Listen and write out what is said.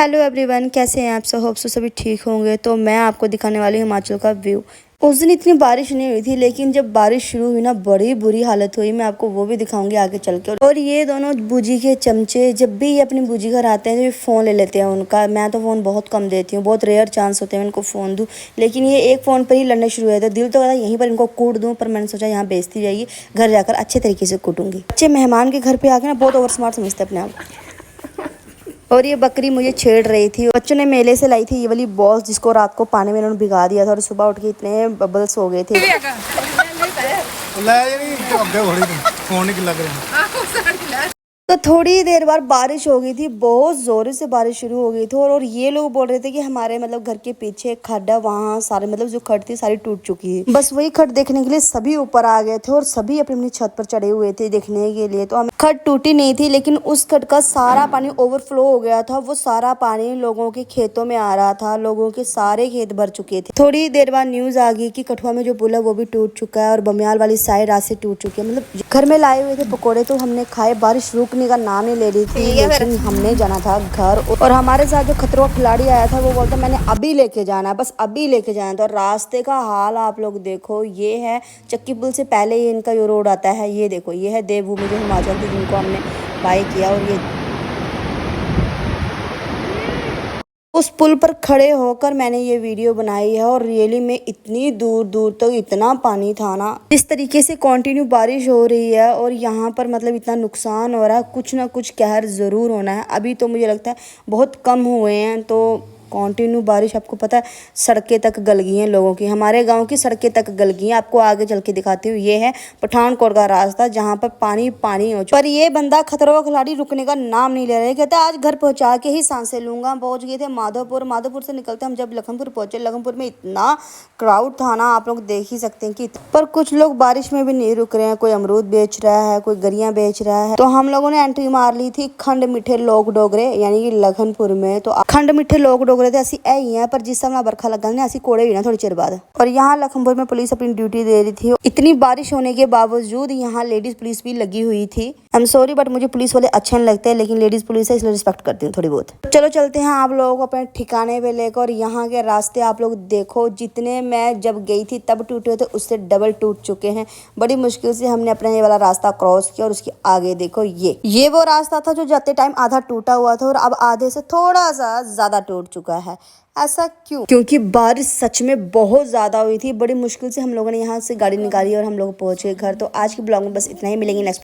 Hello everyone, कैसे हैं आप सब। होप सो सभी ठीक होंगे। तो मैं आपको दिखाने वाली हूँ हिमाचल का व्यू। उस दिन इतनी बारिश नहीं हुई थी, लेकिन जब बारिश शुरू हुई ना, बड़ी बुरी हालत हुई। मैं आपको वो भी दिखाऊंगी आगे चल के। और ये दोनों बूजी के चमचे, जब भी ये अपनी बूजी घर आते हैं तो ये फ़ोन ले लेते हैं उनका। मैं तो फ़ोन बहुत कम देती हूँ, बहुत रेयर चांस होते हैं उनको फ़ोन दूँ, लेकिन ये एक फ़ोन पर ही लड़ने शुरू हुए थे। दिल तो करा यहीं पर इनको कूट दूँ, पर मैंने सोचा यहाँ बेइज्जती जाएगी, घर जाकर अच्छे तरीके से कूटूंगी। अच्छे मेहमान के घर पर आके ना बहुत ओवर स्मार्ट समझते अपने आप। और ये बकरी मुझे छेड़ रही थी। बच्चों ने मेले से लाई थी ये वाली बॉल्स, जिसको रात को पानी में इन्होंने भिगा दिया था और सुबह उठ के इतने बबल्स हो गए थे। तो थोड़ी देर बाद बारिश हो गई थी, बहुत जोरों से बारिश शुरू हो गई थी। और ये लोग बोल रहे थे कि हमारे मतलब घर के पीछे खड्ड है, वहाँ सारे मतलब जो खड्ड थी सारी टूट चुकी है। बस वही खड्ड देखने के लिए सभी ऊपर आ गए थे और सभी अपनी अपनी छत पर चढ़े हुए थे देखने के लिए। तो हमें खड्ड टूटी नहीं थी, लेकिन उस खड्ड का सारा पानी ओवरफ्लो हो गया था। वो सारा पानी लोगों के खेतों में आ रहा था, लोगों के सारे खेत भर चुके थे। थोड़ी देर बाद न्यूज आ गई कि कठुआ में जो पुल है वो भी टूट चुका है और बमियाल वाली साइड आज से टूट चुकी है। मतलब घर में लाए हुए थे पकौड़े तो हमने खाए, बारिश रुकने का नाम नहीं ले रही थी, लेकिन हमने जाना था घर। और हमारे साथ जो खतरों का खिलाड़ी आया था वो बोलता मैंने अभी लेके जाना है, बस अभी लेके जाना था। और रास्ते का हाल आप लोग देखो, ये है चक्की पुल से पहले ही इनका जो रोड आता है, ये देखो, ये है देवभूमि जो हिमाचल थी, जिनको हमने बाय किया। और ये उस पुल पर खड़े होकर मैंने ये वीडियो बनाई है। और रियली में इतनी दूर दूर तक इतना पानी था ना, इस तरीके से कंटिन्यू बारिश हो रही है और यहाँ पर मतलब इतना नुकसान हो रहा है, कुछ ना कुछ कहर ज़रूर होना है। अभी तो मुझे लगता है बहुत कम हुए हैं, तो कंटिन्यू बारिश, आपको पता है सड़कें तक गल गई हैं लोगों की, हमारे गांव की सड़कें तक गल गई हैं। आपको आगे चल के दिखाती हूँ। ये है पठानकोट का रास्ता, जहाँ पर पानी पानी हो चुका। पर ये बंदा खतरों का खिलाड़ी रुकने का नाम नहीं ले रहा है। कहता है आज घर पहुँचा के ही सांसें लूंगा। पहुँच गए थे माधोपुर। माधोपुर से निकलते हम जब लखनपुर पहुँचे, लखनपुर में इतना क्राउड था ना, आप लोग देख ही सकते हैं कि। पर कुछ लोग बारिश में भी नहीं रुक रहे हैं, कोई अमरूद बेच रहा है, कोई गरियाँ बेच रहा है। तो हम लोगों ने एंट्री मार ली थी खंड मिठे लोग डोगरे यानी कि लखनपुर में। तो खंड मिठे लोग डोगरे थे असी ऐ ही है, पर जिस समय बरखा लगा ना असी कोड़े ही ना थोड़ी चेर बाद। और यहाँ लखनपुर में पुलिस अपनी ड्यूटी दे रही थी। इतनी बारिश होने के बावजूद यहाँ लेडीज पुलिस भी लगी हुई थी। आई एम सॉरी बट मुझे पुलिस वाले अच्छे नहीं लगते, लेकिन लेडीज पुलिस है इसलिए रिस्पेक्ट करती हूँ थोड़ी बहुत। चलो चलते हैं आप लोगों को अपने ठिकाने पे लेकर। और यहाँ के रास्ते आप लोग देखो, जितने मैं जब गई थी तब टूटे थे उससे डबल टूट चुके हैं। बड़ी मुश्किल से हमने अपना ये वाला रास्ता क्रॉस किया। और उसके आगे देखो, ये वो रास्ता था जो जाते टाइम आधा टूटा हुआ था और अब आधे से थोड़ा सा ज्यादा टूट चुका है। ऐसा क्यों? क्योंकि बारिश सच में बहुत ज़्यादा हुई थी। बड़ी मुश्किल से हम लोगों ने यहाँ से गाड़ी निकाली और हम लोग पहुँच गए घर। तो आज के ब्लॉग में बस इतना ही, मिलेंगे नेक्स्ट।